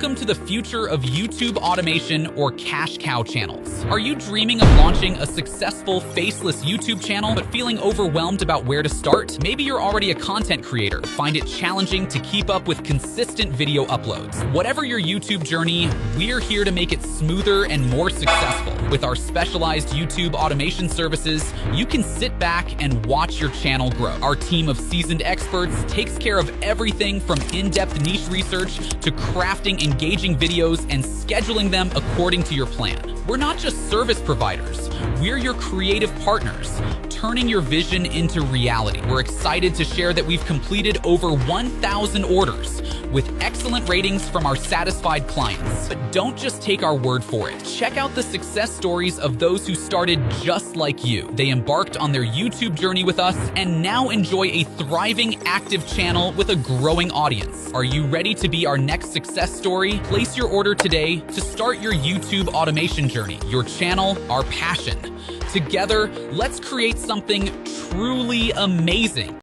Welcome to the future of YouTube automation or cash cow channels. Are you dreaming of launching a successful faceless YouTube channel but feeling overwhelmed about where to start? Maybe you're already a content creator, find it challenging to keep up with consistent video uploads. Whatever your YouTube journey, we're here to make it smoother and more successful. With our specialized YouTube automation services, you can sit back and watch your channel grow. Our team of seasoned experts takes care of everything from in-depth niche research to crafting engaging videos and scheduling them according to your plan. We're not just service providers, we're your creative partners, turning your vision into reality. We're excited to share that we've completed over 1,000 orders with excellent ratings from our satisfied clients. But don't just take our word for it. Check out the success stories of those who started just like you. They embarked on their YouTube journey with us and now enjoy a thriving, active channel with a growing audience. Are you ready to be our next success story? Place your order today to start your YouTube automation journey. Your channel, our passion. Together, let's create something truly amazing.